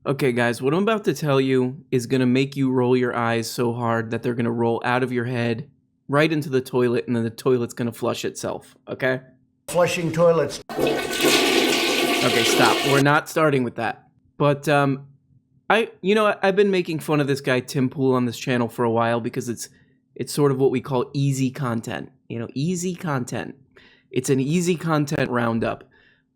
Okay, guys, what I'm about to tell you is going to make you roll your eyes so hard that they're going to roll out of your head right into the toilet, and then the toilet's going to flush itself, okay? Flushing toilets. Okay, stop. We're not starting with that. But, I've been making fun of this guy, Tim Pool, on this channel for a while because it's sort of what we call easy content. Easy content. It's an easy content roundup.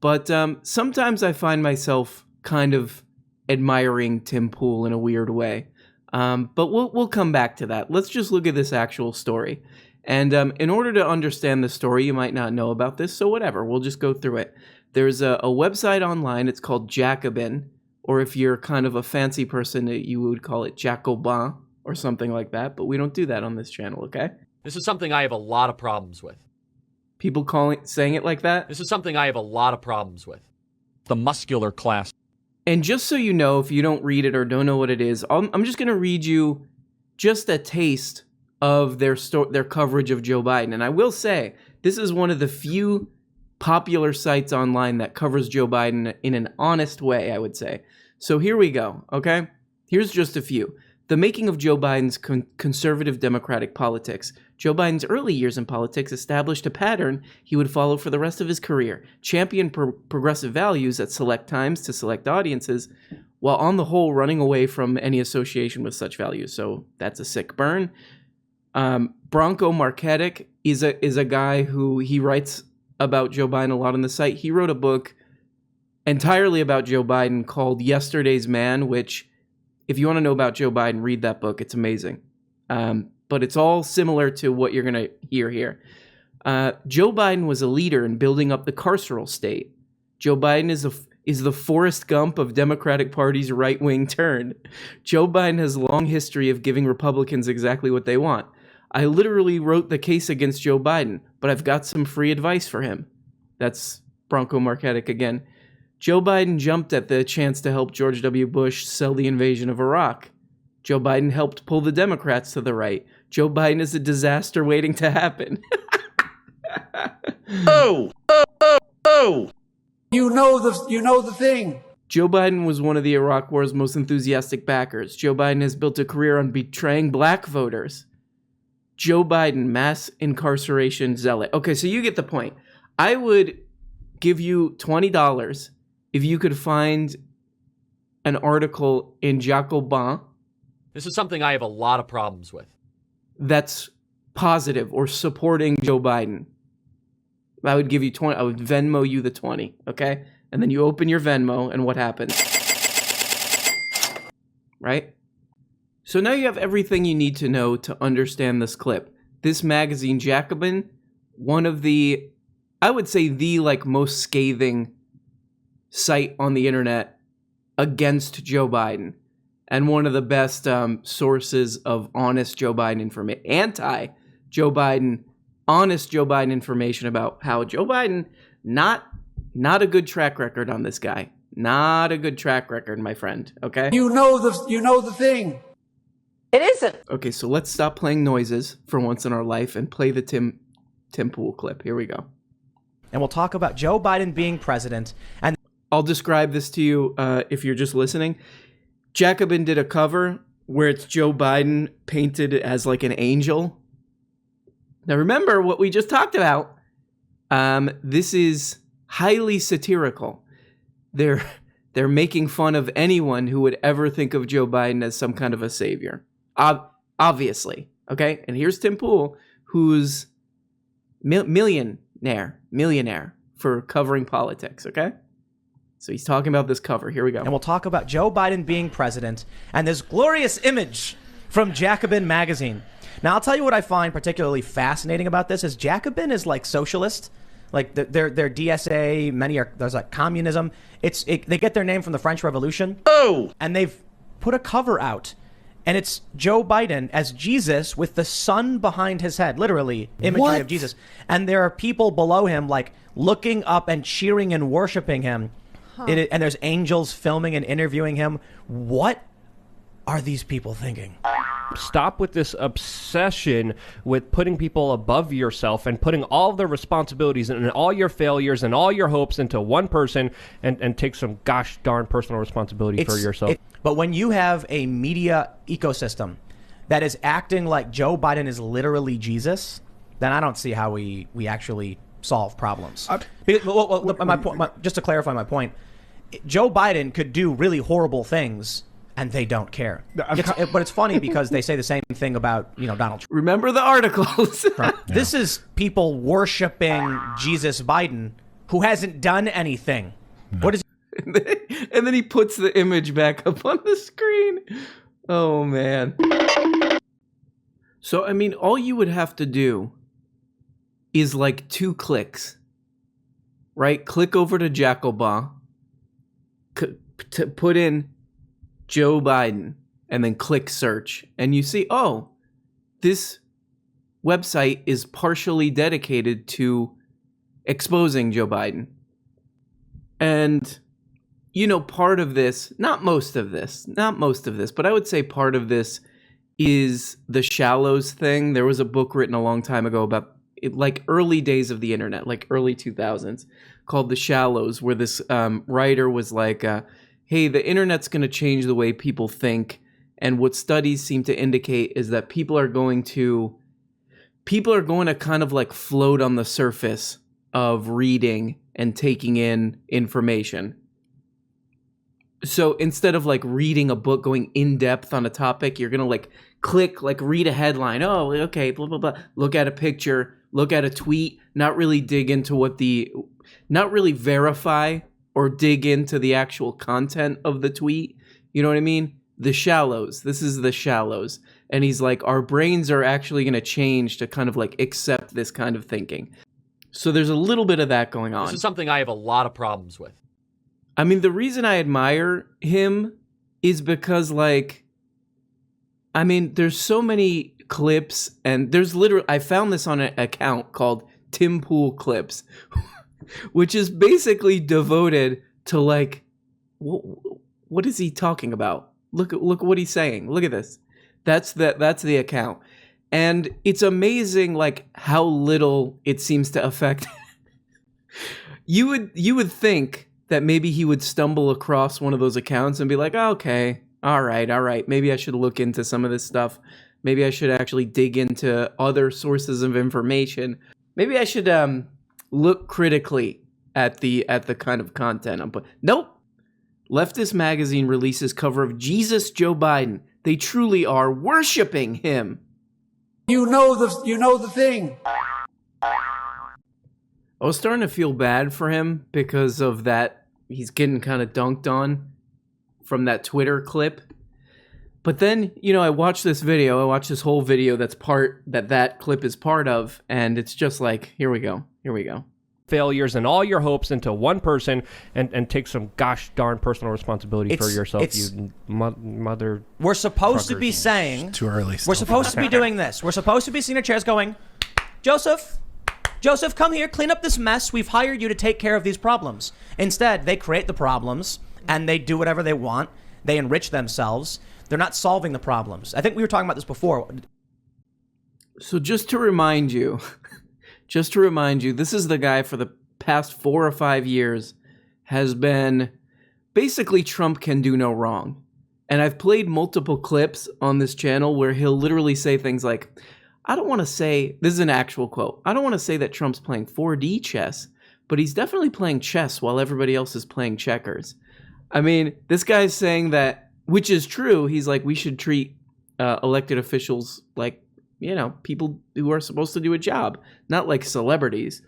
But sometimes I find myself kind of admiring Tim Pool in a weird way. But we'll come back to that. Let's just look at this actual story. And in order to understand the story, you might not know about this, so whatever. We'll just go through it. There's a website online. It's called Jacobin, or if you're kind of a fancy person, you would call it Jacobin or something like that. But we don't do that on this channel, okay? This is something I have a lot of problems with. People saying it like that? This is something I have a lot of problems with. The muscular class. And just so you know, if you don't read it or don't know what it is, I'm just going to read you just a taste of their coverage of Joe Biden. And I will say, this is one of the few popular sites online that covers Joe Biden in an honest way, I would say. So here we go, okay? Here's just a few. The making of Joe Biden's conservative democratic politics. Joe Biden's early years in politics established a pattern he would follow for the rest of his career. Champion progressive values at select times to select audiences, while on the whole running away from any association with such values. So that's a sick burn. Bronco Marketic is a guy who he writes about Joe Biden a lot on the site. He wrote a book entirely about Joe Biden called Yesterday's Man, which, if you want to know about Joe Biden, read that book. It's amazing. But it's all similar to what you're going to hear here. Joe Biden was a leader in building up the carceral state. Joe Biden is the Forrest Gump of Democratic Party's right-wing turn. Joe Biden has a long history of giving Republicans exactly what they want. I literally wrote the case against Joe Biden, but I've got some free advice for him. That's Bronco Marketic again. Joe Biden jumped at the chance to help George W. Bush sell the invasion of Iraq. Joe Biden helped pull the Democrats to the right. Joe Biden is a disaster waiting to happen. Oh! You know the thing. Joe Biden was one of the Iraq War's most enthusiastic backers. Joe Biden has built a career on betraying black voters. Joe Biden, mass incarceration zealot. Okay, so you get the point. I would give you $20 if you could find an article in Jacobin. This is something I have a lot of problems with. That's positive or supporting Joe Biden. I would give you 20. I would Venmo you the 20, okay? And then you open your Venmo, and what happens? Right? So now you have everything you need to know to understand this clip. This magazine, Jacobin, one of the, I would say the most scathing site on the internet against Joe Biden. And one of the best sources of honest Joe Biden information, anti-Joe Biden, honest Joe Biden information about how Joe Biden, not a good track record on this guy. Not a good track record, my friend, okay? You know the thing. It isn't. Okay, so let's stop playing noises for once in our life and play the Tim Pool clip. Here we go. And we'll talk about Joe Biden being president. And I'll describe this to you if you're just listening. Jacobin did a cover where it's Joe Biden painted as like an angel. Now remember what we just talked about. This is highly satirical. They're making fun of anyone who would ever think of Joe Biden as some kind of a savior. Obviously, okay? And here's Tim Pool, who's millionaire for covering politics, okay? So he's talking about this cover. Here we go. And we'll talk about Joe Biden being president and this glorious image from Jacobin Magazine. Now, I'll tell you what I find particularly fascinating about this is Jacobin is like socialist. Like their DSA, there's like communism. They get their name from the French Revolution. Oh! And they've put a cover out. And it's Joe Biden as Jesus with the sun behind his head, literally imagery of Jesus. And there are people below him like looking up and cheering and worshiping him. And there's angels filming and interviewing him. What are these people thinking? Stop with this obsession with putting people above yourself and putting all the responsibilities and all your failures and all your hopes into one person, and take some gosh darn personal responsibility for yourself. But when you have a media ecosystem that is acting like Joe Biden is literally Jesus, then I don't see how we actually solve problems. Just to clarify my point, Joe Biden could do really horrible things and they don't care. But it's funny because they say the same thing about, Donald Trump. Remember the articles. Right. Yeah. This is people worshiping Jesus Biden who hasn't done anything. No. What is and then he puts the image back up on the screen. Oh, man. So, I mean, all you would have to do is like 2 clicks, right? Click over to Jacobin, put in Joe Biden, and then click search. And you see, oh, this website is partially dedicated to exposing Joe Biden. And, part of this, not most of this, but I would say part of this is the shallows thing. There was a book written a long time ago about early days of the internet, like early 2000s, called The Shallows, where this writer was like, hey, the internet's going to change the way people think. And what studies seem to indicate is that people are going to kind of like float on the surface of reading and taking in information. So instead of like reading a book, going in depth on a topic, you're going to like click, like read a headline. Oh, okay, blah, blah, blah. Look at a picture, look at a tweet, not really dig into not really verify or dig into the actual content of the tweet. You know what I mean? The shallows. This is the shallows. And he's like, our brains are actually going to change to kind of like accept this kind of thinking. So there's a little bit of that going on. This is something I have a lot of problems with. I mean, the reason I admire him is because, there's so many clips, and there's literally, I found this on an account called Tim Pool Clips, which is basically devoted to what is he talking about? Look what he's saying. Look at this. That's the account. And it's amazing how little it seems to affect. You would think that maybe he would stumble across one of those accounts and be like, oh, okay, all right. Maybe I should look into some of this stuff. Maybe I should actually dig into other sources of information. Maybe I should look critically at the kind of content I'm putting. Nope. Leftist Magazine releases cover of Jesus Joe Biden. They truly are worshiping him. You know the thing. I was starting to feel bad for him because of that. He's getting kind of dunked on from that Twitter clip. But then, I watched this video. I watched this whole video that clip is part of. And it's just like, here we go. Failures and all your hopes into one person, and take some gosh darn personal responsibility for yourself, you mother. We're supposed to be saying... Too early. We're supposed to be doing this. We're supposed to be sitting in chairs going, Joseph, come here, clean up this mess. We've hired you to take care of these problems. Instead, they create the problems, and they do whatever they want. They enrich themselves. They're not solving the problems. I think we were talking about this before. So just to remind you, this is the guy for the past 4 or 5 years has been basically Trump can do no wrong. And I've played multiple clips on this channel where he'll literally say things like, I don't want to say, this is an actual quote, I don't want to say that Trump's playing 4D chess, but he's definitely playing chess while everybody else is playing checkers. I mean, this guy's saying that, which is true. He's like, we should treat elected officials like, people who are supposed to do a job, not like celebrities,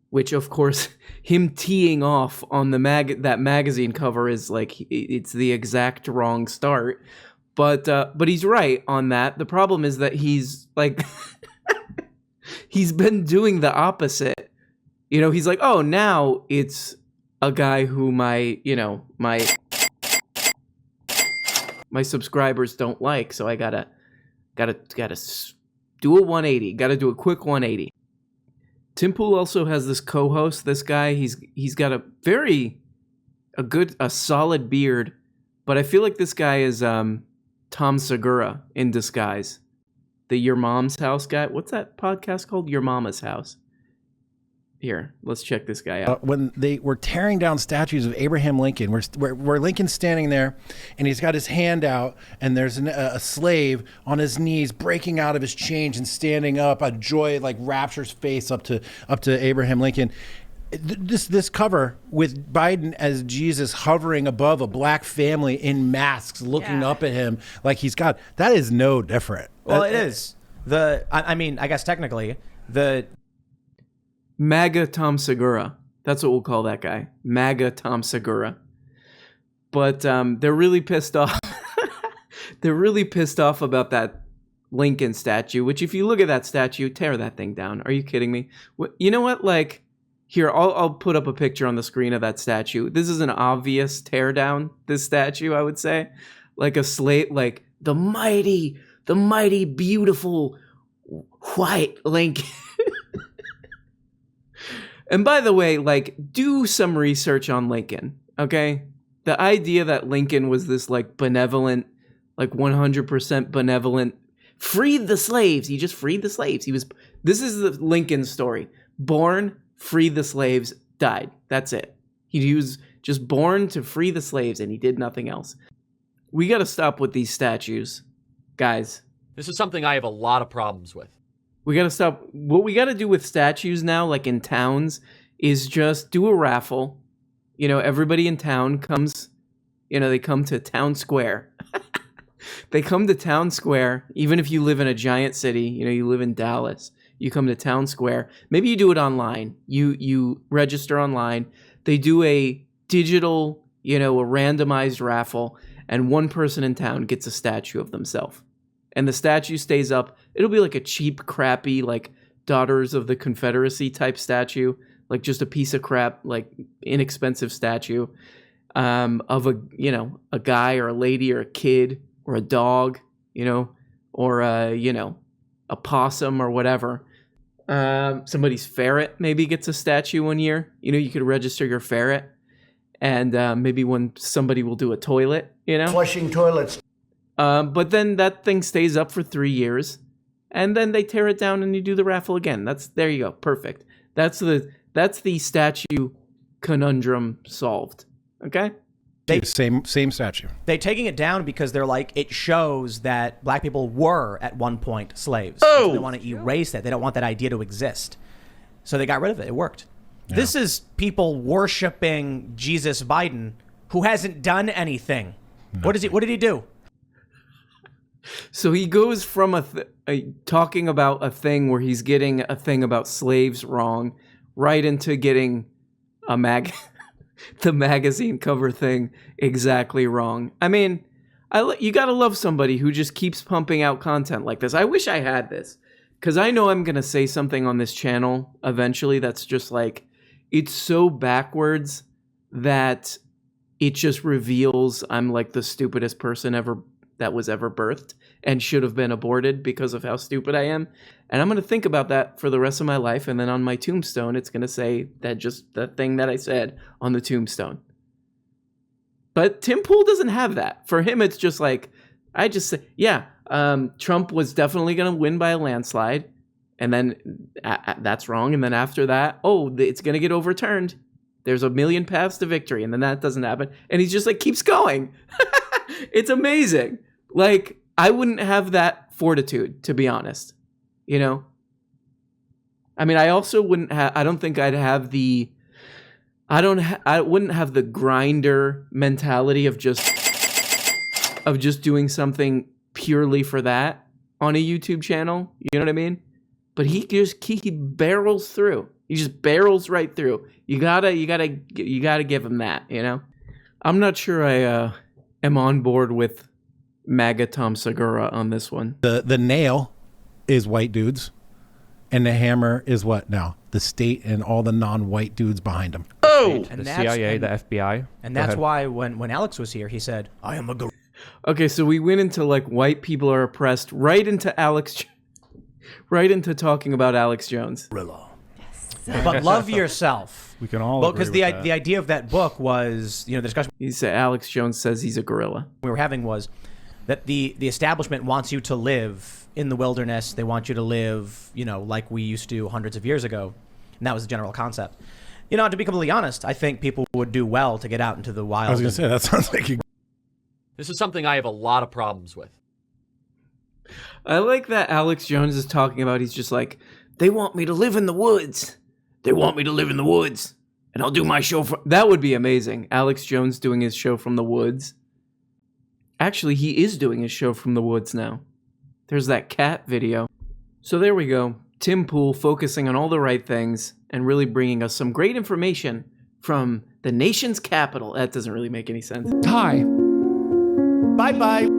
which of course him teeing off on that magazine cover is like, it's the exact wrong start. But he's right on that. The problem is that he's like, he's been doing the opposite. He's like, oh, now it's a guy who my subscribers don't like. So I gotta do a 180. Gotta do a quick 180. Tim Pool also has this co-host. This guy, he's got a solid beard, but I feel like this guy is Tom Segura in disguise. The Your Mom's House guy. What's that podcast called? Your Mama's House. Here, let's check this guy out. When they were tearing down statues of Abraham Lincoln, where Lincoln's standing there, and he's got his hand out, and there's a slave on his knees breaking out of his chains and standing up. A joy like raptures face up to Abraham Lincoln. This cover with Biden as Jesus hovering above a black family in masks, looking up at him like he's God. That is no different. Well, it is. I mean, I guess technically the MAGA Tom Segura. That's what we'll call that guy. MAGA Tom Segura. But they're really pissed off. They're really pissed off about that Lincoln statue, which if you look at that statue, tear that thing down. Are you kidding me? You know what? Like, here, I'll put up a picture on the screen of that statue. This is an obvious tear down, this statue, I would say. Like a slate, like the mighty, beautiful white Lincoln. And by the way, like, do some research on Lincoln, okay? The idea that Lincoln was this, like, benevolent, like 100% benevolent, freed the slaves. He just freed the slaves. This is the Lincoln story. Born, freed the slaves, died. That's it. He was just born to free the slaves, and he did nothing else. We got to stop with these statues, guys. This is something I have a lot of problems with. We got to stop. What we got to do with statues now, like in towns, is just do a raffle. You know, everybody in town comes, you know, they come to town square. They come to town square, even if you live in a giant city, you know, you live in Dallas, you come to town square. Maybe you do it online. You register online. They do a digital, you know, a randomized raffle, and one person in town gets a statue of themselves. And the statue stays up. It'll be like a cheap, crappy, like Daughters of the Confederacy type statue, like just a piece of crap, like inexpensive statue of a, you know, a guy or a lady or a kid or a dog, you know, or you know, a possum or whatever. Somebody's ferret maybe gets a statue one year. You know, you could register your ferret, and maybe when somebody will do a toilet, you know, Flushing toilets. but then that thing stays up for 3 years, and then they tear it down and you do the raffle again. There you go. Perfect. That's the statue conundrum solved. Okay? Same statue. they're taking it down because they're like, it shows that black people were at one point slaves. So they want to erase that. They don't want that idea to exist. So they got rid of it. It worked. Yeah. This is people worshiping Jesus Biden, who hasn't done anything. No. What did he do? So he goes from talking about a thing where he's getting a thing about slaves wrong, right into getting the magazine cover thing exactly wrong. I mean, you gotta love somebody who just keeps pumping out content like this. I wish I had this, because I know I'm gonna say something on this channel eventually that's just like, it's so backwards that it just reveals I'm like the stupidest person ever that was ever birthed and should have been aborted because of how stupid I am. And I'm going to think about that for the rest of my life. And then on my tombstone, it's going to say that just the thing that I said on the tombstone. But Tim Pool doesn't have that. For him, it's just like, I just say, yeah, Trump was definitely going to win by a landslide. And then that's wrong. And then after that, it's going to get overturned. There's a million paths to victory. And then that doesn't happen. And he's just like, keeps going. It's amazing. Like, I wouldn't have that fortitude, to be honest. You know? I mean, I also wouldn't have, I don't think I'd have the, I wouldn't have the grinder mentality of just doing something purely for that on a YouTube channel. You know what I mean? But he barrels through. He just barrels right through. You gotta give him that, you know? I'm not sure I am on board with MAGA Tom Segura on this one. The nail is white dudes, and the hammer is what now? The state and all the non-white dudes behind him. The CIA, the FBI. And that's why when Alex was here, he said, I am a gorilla. Okay, so we went into like white people are oppressed right into talking about Alex Jones. But love yourself. We can all because the idea of that book was, you know, the discussion He said Alex Jones says he's a gorilla. we were having was, that the establishment wants you to live in the wilderness. They want you to live, like we used to hundreds of years ago. And that was the general concept. To be completely honest, I think people would do well to get out into the wild. I was going to say, that sounds like you. This is something I have a lot of problems with. I like that Alex Jones is talking about, he's just like, they want me to live in the woods. They want me to live in the woods. And I'll do my show from... That would be amazing. Alex Jones doing his show from the woods. Actually, he is doing his show from the woods now. There's that cat video. So there we go. Tim Pool focusing on all the right things and really bringing us some great information from the nation's capital. That doesn't really make any sense. Hi. Bye-bye.